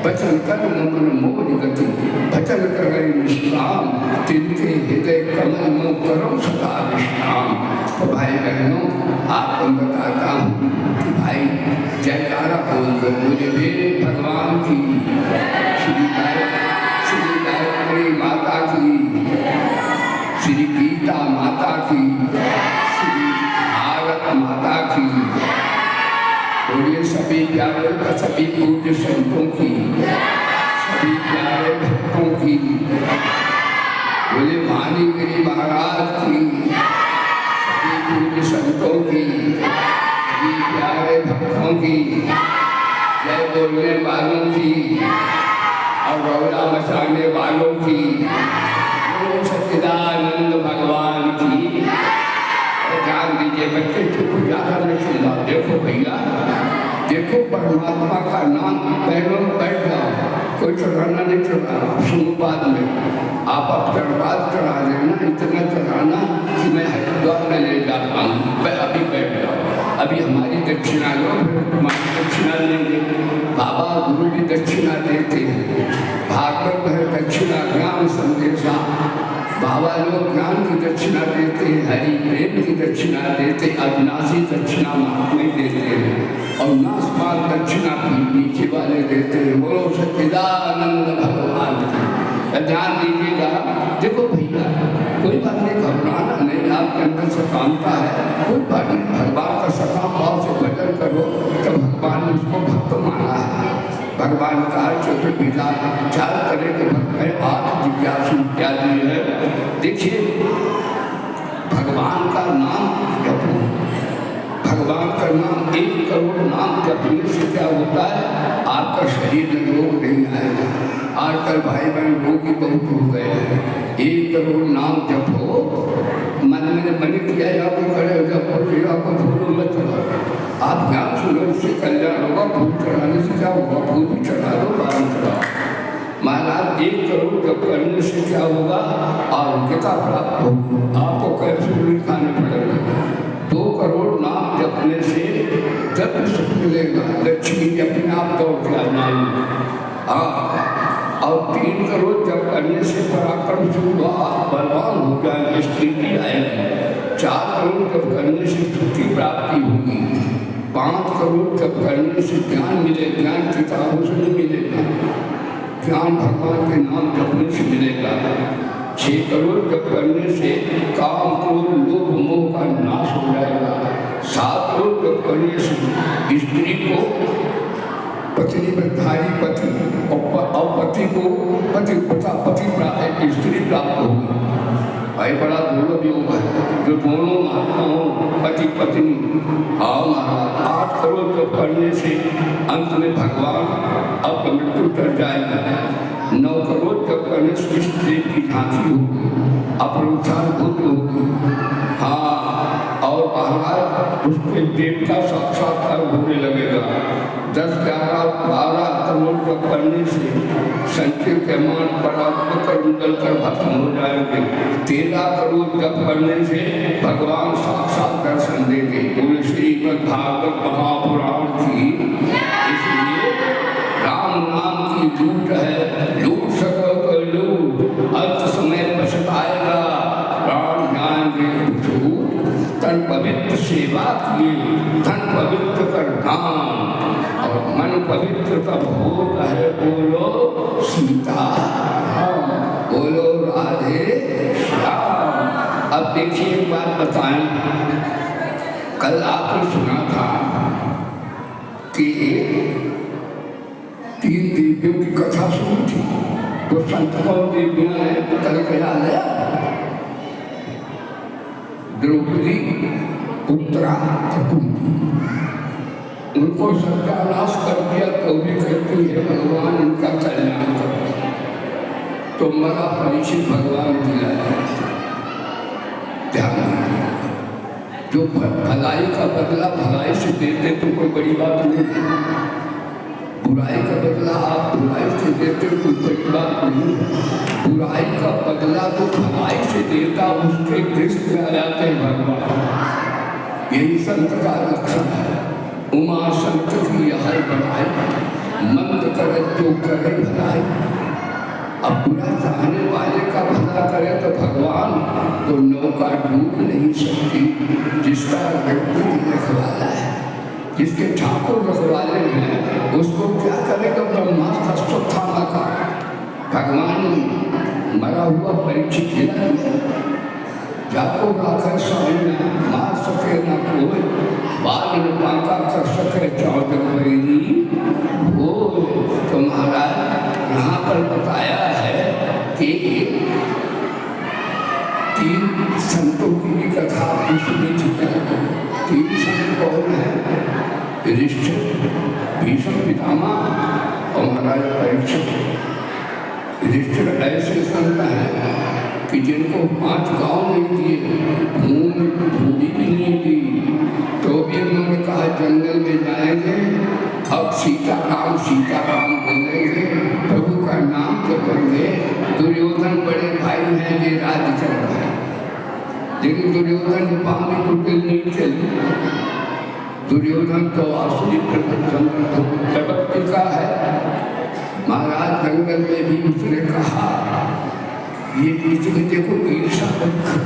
वचन कर्म मन मोर गति, भजन कर निष्काम, तिनके हृदय कमल में करो सदा विश्राम। तो भाई बहनों, आपको बताता हूँ कि भाई जयकारा बोल दो, मुझे भी भगवान की, श्री गायत्री माता की, श्री गीता माता की, श्री भारत माता की, बोलिए सभी प्यारे सभी पूज्य संतों की, सभी प्यारे भक्तों की, बोले भानीगिरी महाराज की, सभी पूज्य संतों की, सभी प्यारे भक्तों की, जय बोलने वालों की और रौला मचाने वालों की, बोलो सच्चिदानंद भगवान की। ध्यान दीजिए बच्चे, चुप ज़्यादा नहीं सुनना। देखो भैया, देखो परमात्मा का नाम बहनों बैठ जाओ, कोई चढ़ाना नहीं चढ़ाना, सुनो बाद में आप अब चढ़वाद चढ़ा लेना, इतना चढ़ाना कि मैं हरिद्वार में ले जाता हूँ। मैं अभी बैठ जाओ, अभी हमारी दक्षिणा लो, फिर तुम्हारी दक्षिणा लेंगे। बाबा गुरु जी दक्षिणा देते हैं, भागवत है दक्षिणा ज्ञान संदेशा। बाबा लोग ज्ञान की दक्षिणा देते हैं, हरि प्रेम की दक्षिणा देते, अविनाशी दक्षिणा महात्मा देते हैं, और नाशपाल दक्षिणा भी नीचे वाले देते हैं। बोलो सच्चिदानंद भगवान की। ध्यान दीजिएगा। देखो भैया, कोई बात नहीं, घबराना नहीं, आपके अंदर सकामता है, कोई बात नहीं, भगवान का सकाम भाव से भजन करो तो भगवान ने उसको भक्त माना है। भगवान का चतुर्विधा चार तरह के भक्त है, आठ जिज्ञासु इत्यादि है। देखिए, भगवान का नाम जपो, भगवान का नाम 1 करोड़ नाम जपने से क्या होता है, आपका शरीर में रोग नहीं आएगा। आजकल भाई बहन रोगी बहुत हो गए हैं। 1 करोड़ नाम जपो, मन में मन किया आपको खड़े हो जाओ, आपको फूल मत चढ़ाओ, आप ज्ञान सुनो, उससे कल्याण होगा। फूल चढ़ाने से क्या होगा, फूल भी चढ़ा दो, बाल चढ़ाओ। महाराज 1 करोड़ जप करने से क्या होगा, आरोग्यता प्राप्त होगी, आपको कैसे नहीं खाने पड़ेगा। 2 करोड़ नाम जपने से जब सुख मिलेगा, लक्ष्मी अपने आप दौड़ के आ जाएंगे। और 3 करोड़ जप करने से पराक्रम से बलवान हो जाएंगे, स्थिति आएगी। 4 करोड़ जप करने से सुखी प्राप्ति होगी। 5 करोड़ जप करने से ज्ञान मिले, ज्ञान किताबों से नहीं मिलेगा, ज्ञान भगवान के नाम जपने से मिलेगा। 6 करोड़ जप करने से काम क्रोध लोभ मोह का नाश हो जाएगा। 7 करोड़ जप करने से स्त्री को पत्नी धारी पति और पति को पति प्राप्त, स्त्री प्राप्त होगी। भाई बड़ा दुर्लभ योग है, जो दोनों महात्मा हो, पति पत्नी। आओ महाराज, 8 करोड़ जप करने से अंत में भगवान अब मृत्यु कर जाएगा। 9 करोड़ जप करने से स्त्री की झांकी होगी, अपरोक्षार बुद्ध होगी। हाँ, और महाराज उसके देवता साक्षात्कार होने लगेगा। 10, 11, 12 करोड़ जप करने से संचय के मान परात्म कर्म कर भस्म हो जाएंगे। 13 करोड़ जप करने से भगवान साक्षात दर्शन देंगे। बोले श्रीमद् भागवत महापुराण की। इसलिए राम नाम की लूट है, लूट सको तो लूट, अंत समय पछताएगा। प्राण जाएंगे छूट, तन पवित्र सेवा किए, धन पवित्र कर दान, और मन पवित्र तब होता है। बोलो सीता, बोलो राधे श्याम। अब देखिए एक बात बताएं, कल आपने सुना था कि 3 देवियों की कथा सुनी थी। तो संत कौन देवियां हैं कल क्या आया? द्रौपदी, उत्तरा और कुंती। उनको सत्यानाश कर दिया तो भी कहती है भगवान उनका कल्याण करो। तो मरा परीक्षित भगवान दिलाया। ध्यान दीजिए, जो भलाई का बदला भलाई से देते तो कोई बड़ी बात नहीं। बुराई का बदला आप बुराई से देते कोई बड़ी बात नहीं। बुराई का बदला तो भलाई से देता, उसके दृष्टि में आ जाते हैं भगवान। यही संत का लक्षण है। उमा संत की यह बढ़ाई, मंद करे जो करे भलाई। अब बुरा चाहने वाले का भला करे तो भगवान तो नौका डूब नहीं सकती। जिसका व्यक्ति रखवाला है, जिसके ठाकुर रखवाले हैं, उसको क्या करेगा? ब्रह्मास्त्र अश्वत्थामा का भगवान मरा हुआ परीक्षित गिरा दिया। जाको राखर स्वामी मार सके न कोई, बाल न बांका कर सके चौदह महीनी वो। तो महाराज यहाँ पर बताया है कि 3 संतों की भी कथा सुनी थी। 3 संत कौन है? युधिष्ठिर, भीष्म पितामह और महाराज परीक्षित। युधिष्ठिर ऐसे संत हैं कि जिनको 5 गांव नहीं दिए, मुंह में धूड़ी भी नहीं दी, तो भी उन्होंने कहा जंगल में जाएंगे, अब सीताराम बोलेंगे, प्रभु का नाम जपेंगे। दुर्योधन बड़े भाई हैं, ये राज्य चल रहा है। लेकिन दुर्योधन की पानी कुटिल नहीं चली। दुर्योधन तो असली प्रवृत्ति का है। महाराज जंगल में भी उसने कहा, ये इसमें देखो ईर्षा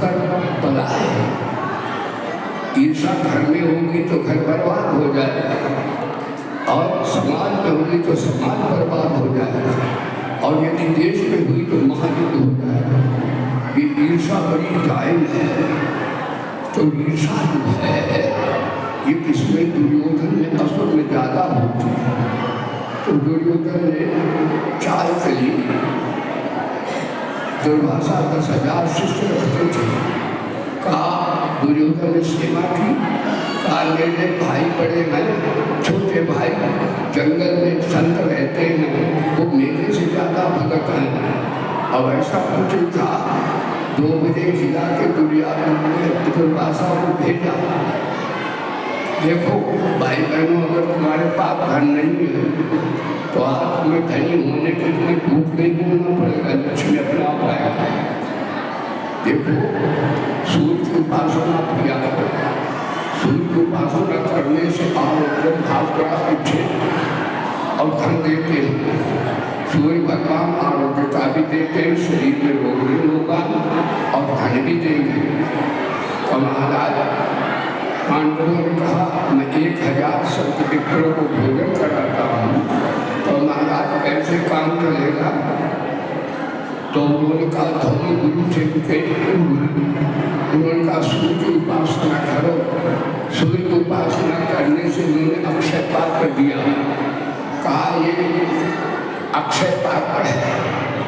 कर बना है। ईर्षा घर में होगी तो घर बर्बाद हो जाएगा, और समाज में होगी तो समाज बर्बाद हो जाएगा, और यदि देश में हुई तो महायुद्ध हो जाएगा। ये ईर्षा बड़ी जायज है। तो ईर्षा जो है ये किसमें? दुर्योधन में, असुर में ज़्यादा होती है। तो दुर्योधन ने चाल चली। दुर्वासा 10,000 शिष्य रखते थे। कहा दुर्योधन ने सेवा की, कहा मेरे भाई बड़े हैं, छोटे भाई जंगल में संत रहते हैं, वो मेरे से ज़्यादा भगत हैं। अब ऐसा कुछ था, 2 बजे खिला के दुर्वासा को भेजा। देखो भाई बहनों, अगर तुम्हारे पास धन नहीं है तो आज तुम्हें धनी होने के तुम्हें झूठ नहीं बोलना पड़ेगा, लक्ष्मी अपना आप आएगा। देखो सूर्य की उपासना किया करो। सूर्य की उपासना करने से आरोग्य भास्कर पीछे और धन देते हैं। सूर्य भगवान आरोग्यता भी देते हैं, शरीर में रोग नहीं होगा और धन भी देंगे। और महाराज पांडवों ने कहा मैं 1000 संत विप्रों को भोजन कराता हूँ, तो महाराज कैसे काम चलेगा? तो उन्होंने कहा धर्म गुरु से उन्होंने कहा सूर्य की उपासना करो। सूर्य की उपासना करने से उन्होंने अक्षय पात्र दिया। कहा ये अक्षय पात्र है,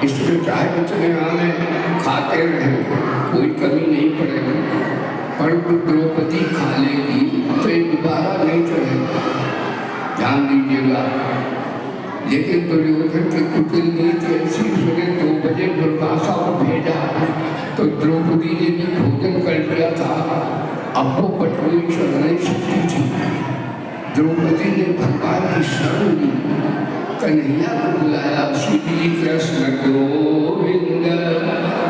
इसमें चाहे जितने हमें खाते रहें कोई कमी नहीं पड़ेगी, पर द्रौपदी खा लेगी तो ये दोबारा नहीं चलेगा। ध्यान दीजिएगा। लेकिन दुर्योधन की कुटिल नीति ऐसी, सुबह 2 बजे दुर्वासा को भेजा तो द्रौपदी ने भी भोजन कर लिया था। अब वो कटोरी चल नहीं सकती थी। द्रौपदी ने भगवान की शरण ली, कन्हैया को बुलाया, श्री कृष्ण गोविंद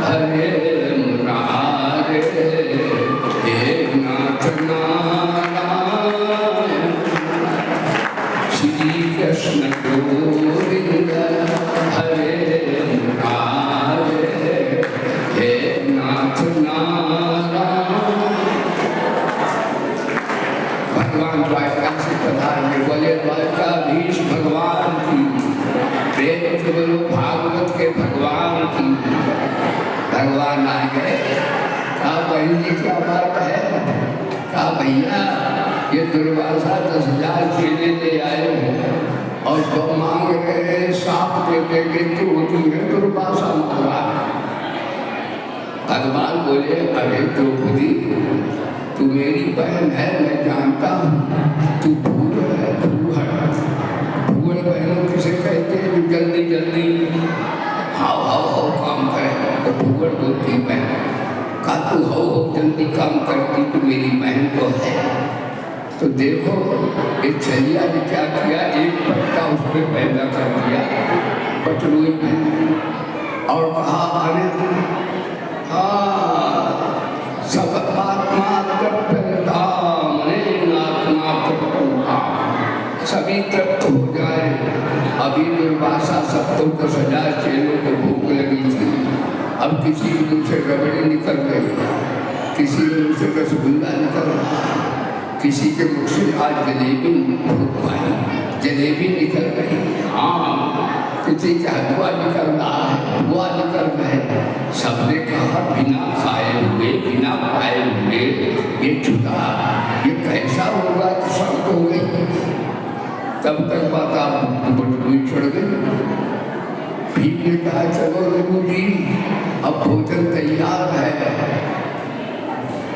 हरे मुरारे हे नाथ नारायण। श्री कृष्ण गोविंद हरे मुरारे हे नाथ नारायण। भगवान द्वारका से पधारने बोले, द्वारकाधीश भगवान की, प्रेम से बोलो भागवत के भगवान की। भगवान आ गए, कहा बहन जी क्या बात है? कहा भैया ये दुर्वासा 10,000 चेले ले आए हो और जो मांग रहे हैं साफ दे देंगे तो होती है दुर्वासा महाराज। भगवान बोले, अरे द्रौपदी तू मेरी बहन है, मैं जानता हूँ, तू भूल है, भूल बहनों किसे कहते हैं जो जल्दी जल्दी हाव हाव हाव काम करे, तो भूल बोलती बहन। का तू हाव हाव जल्दी काम करती, तू मेरी बहन तो है। तो देखो एक छलिया ने क्या किया, एक पत्ता उसमें पैदा कर दिया पटरुई में, और कहा अरे सब आत्मा सभी तृप्त हो जाए। अभी दुर्वासा 70,000 चेलों को भूख लगी थी, अब किसी मुंह से रबड़ी निकल गई, किसी मुंह से रसगुल्ला निकल रहा, किसी के मुख से आज जलेबी भूख पाई, जलेबी निकल गई, हाँ किसी का हलवा निकल रहा है, हुआ निकल रहे। सबने कहा बिना खाए हुए, बिना पाए हुए ये चुका, ये कैसा होगा? शांत हो गई। तब तक बात आप बटुई चढ़ गई। भीम ने कहा चलो रघु जी अब भोजन तैयार है।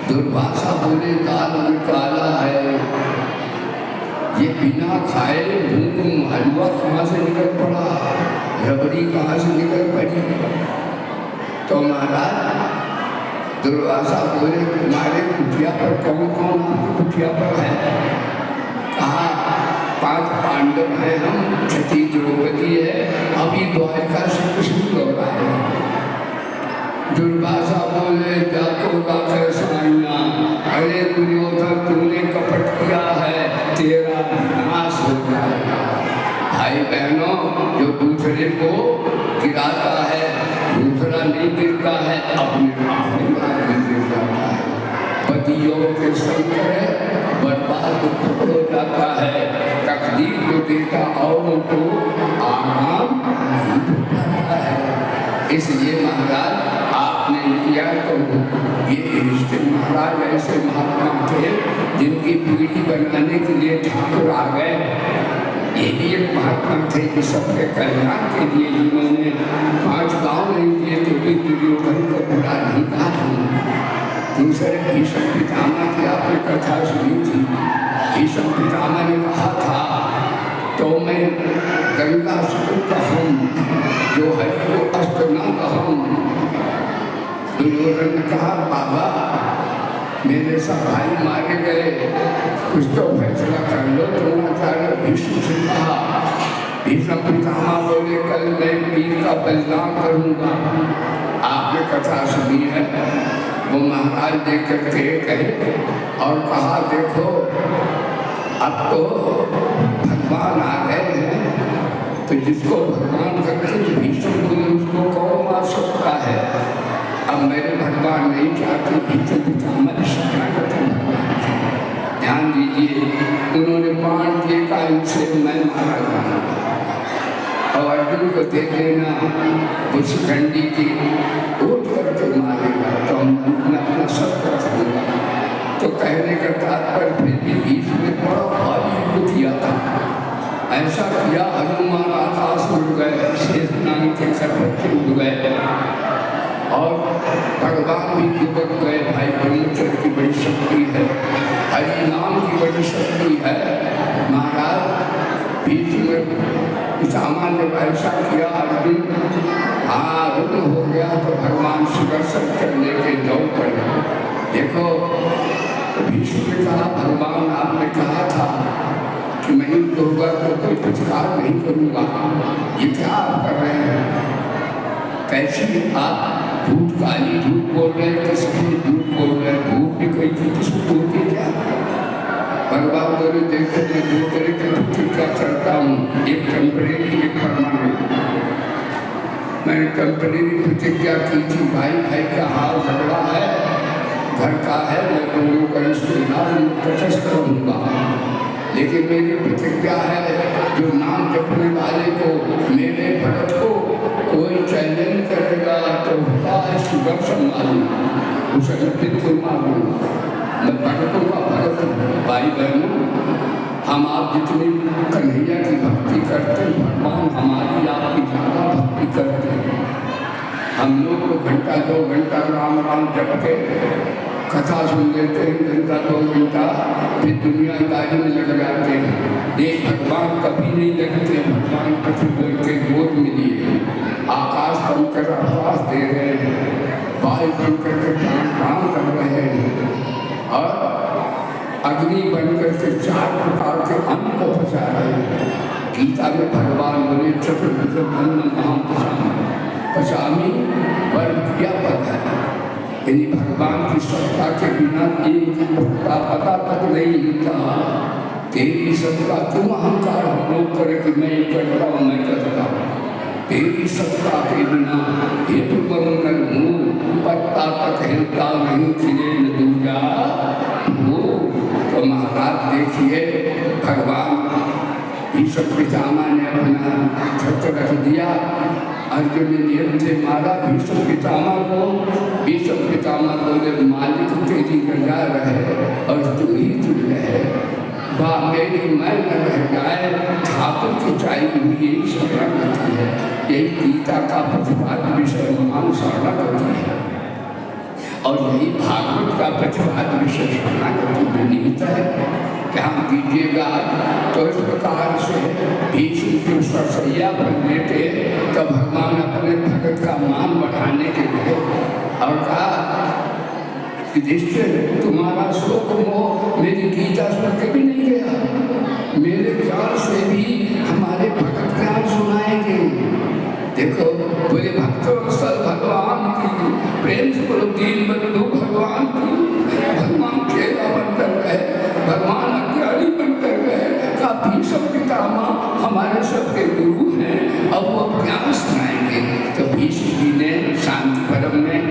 दुर्वासा बोले दाल में काला है, ये बिना खाए हलवा कहाँ से निकल पड़ा, रबड़ी कहाँ से निकल पड़ी? तो महाराज दुर्वासा बोले तुम्हारे कुटिया पर कौन कौन आपकी कुटिया पर है? कहा 5 पांडव हैं हम, छठी द्रौपदी है, अभी द्वारका से कृष्ण लौटा है। दुर्वासा बोले जाको लाकर साइया, अरे दुर्योधन तुमने कपट किया है, तेरा नाश हो जाएगा। भाई बहनों जो दूसरे को गिराता है दूसरा नहीं गिरता है, अपने आप में गिर जाता है। पतियों के संग बर्बाद हो जाता है, तकलीफ जो देता औरों को आराम नहीं देता है। इसलिए महाराज आपने किया तो ये युधिष्ठिर महाराज ऐसे महात्मा थे जिनकी पीढ़ी बनाने के लिए ठाकुर आ गए। ये भी एक महात्मा थे कि सबके कल्याण के लिए जिन्होंने 5 गाँव नहीं दिए तो भी दुर्योधन को बुरा नहीं कहा। दूसरे भीष्म पितामह की आपने कथा सुनी थी। भीष्म पितामह ने कहा था तो मैं गंगा सुन कहूँ जो है वो अस्त न कहूँ। दुर्योधन ने कहा बाबा मेरे सब भाई मारे गए, कुछ तो फैसला कर लो। द्रोणाचार्य भीष्म से कहा, भीष्म पितामह बोले कल मैं वीर का बलिदान करूँगा। आपने कथा सुनी है। वो महाराज देख करके कहे और कहा देखो अब तो भगवान आ गए हैं, तो जिसको भगवान करते भीष्म बोले उसको कौन मार सकता है। अब मेरे भगवान नहीं चाहते, भीष्म पितामह शरणागत भगवान थे। ध्यान दीजिए उन्होंने बाण दिए का इनसे मैं मारा जाऊंगा और अर्जुन को दे देना उस खंडी की उठ करके मारेगा तो मैं अपना सब रख दूंगा। तो कहने का तात्पर्य फिर भी बीच में बड़ा भारी युद्ध किया था। ऐसा किया हनुमान आकाश उड़ गए, शेष नाग के सरपटे उड़ गए और भगवान भी दुबक गए। भाई ब्रह्मचर्य की बड़ी शक्ति है, हरि नाम की बड़ी शक्ति है। महाराज बीच में पितामह ने ऐसा किया, अर्जुन रुग्ण हो गया तो भगवान सुदर्शन करने के दौड़ पड़े। देखो भीष्म ने कहा भगवान आपने कहा था कि मैं युद्ध होगा तो कोई पुरस्कार नहीं करूँगा। ये क्या आप कर रहे हैं? कैसे आप झूठ काली झूठ बोल रहे हैं, किसी झूठ बोल रहे हैं, झूठ भी कोई किसको बोलती क्या? भगवान गुरु देखो मैं दो तरह की प्रतिज्ञा करता हूँ, एक टेम्परेरी एक परमानेंट। मैंने टेम्परेरी प्रतिज्ञा की थी, भाई भाई का हाल झगड़ा है, घर का है, मैं लोगों का रिश्तेदार तटस्थ रहूँगा। लेकिन मेरी प्रतिज्ञा है, जो नाम जपने वाले को, मेरे भक्त को कोई चैलेंज करेगा तो सुगर संभालू, उसे बिल्कुल मारूँ। मैं भक्तों का भक्त, भाई बहनों, हम आप जितनी कन्हैया की भक्ति करते हैं, भगवान हमारी आपकी ज़्यादा भक्ति करते हैं। हम लोग को घंटा 2 घंटा राम राम जप के कथा सुन लेते हैं, घंटा 2 घंटा, फिर दुनियादारी में लग जाते हैं। ये भगवान कभी नहीं लगते, भगवान पृथ्वी के गोद में लिए आकाश बनकर आवाज दे रहे हैं, वायु बनकर के काम कर रहे हैं, और अग्नि बनकर के 4 प्रकार के अन्न को पचा रहे हैं। गीता में भगवान बोले चतुर्विध नाम पचामी पर क्या पता है, यानी भगवान की सत्ता के बिना एक का पता तक नहीं था। तेरी सत्ता क्यों अहंकार हम लोग करे कि मैं करता हूँ, मैं करता हूँ। तेरी सत्ता के बिना हेतु मंगल मुँह पत्ता तक हिलता नहीं, खिले न दूजा वो। तो महाराज देखिए, भगवान ईश्वर पितामह ने अपना छत्र रख दिया, अर्जुन ने नियम से मारा भीष्म पितामह को। भीष्म पितामह बोले मालिक तेरी रजा रहे और तू ही तू रहे, वाह मेरी मैं न रह जाए, ठाकुर की चाहिए हुई यही शरणागति है। यही गीता का प्रतिपाद्य विषय महान शरणागति है, और यही भागवत का प्रतिपाद्य विषय शरणागति में निहित है। ध्यान दीजिएगा, तो इस प्रकार से भीष्म की सरसैया पर लेटे तो भगवान अपने भगत का मान बढ़ाने के लिए और कहा कि निश्चय तुम्हारा शोक मोह मेरी गीता सुन के भी नहीं गया, मेरे ज्ञान से भी हमारे भगत ज्ञान सुनाएंगे। देखो पूरे भक्तों सल भगवान की प्रेम से बोलो, दीन बंधु भगवान की, भगवान चेला बनकर गए, भगवान अज्ञानी बनकर गए। का भीष्म पितामह हमारे सबके गुरु हैं, अब वो ज्ञान सुनाएंगे। तो भीष्म जी ने शांति परम में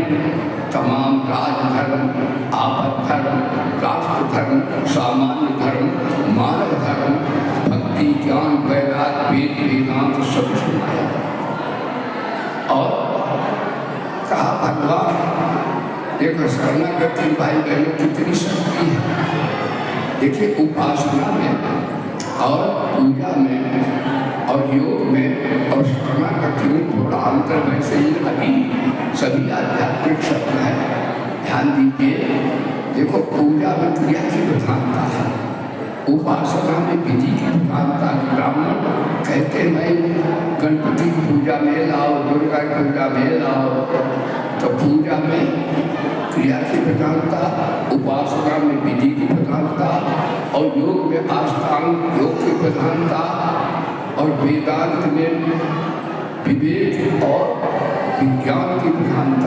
तमाम राजधर्म, आपद धर्म, राष्ट्र धर्म, सामान्य धर्म, मानव धर्म, भक्ति, ज्ञान, वैराग्य, वेद वेदांत सब सुनाया। और कहा भगवान देखो शरणागति भाई बहनों कितनी शक्ति है। देखिए उपासना में और पूजा में और योग में और शरणागति में थोड़ा अंतर वैसे ही अभी सभी आध्यात्मिक शब्द है। ध्यान दीजिए, देखो पूजा में क्रिया की प्रधानता है, उपासना में विधि की प्रधानता। ब्राह्मण कहते हैं भाई गणपति की पूजा में लाओ, दुर्गा की पूजा में लाओ, तो पूजा में क्रिया की प्रधानता, उपासना में विधि की प्रधानता, और योग में अष्टांग योग की प्रधानता, और वेदांत में विवेक और विज्ञान की प्रधानता।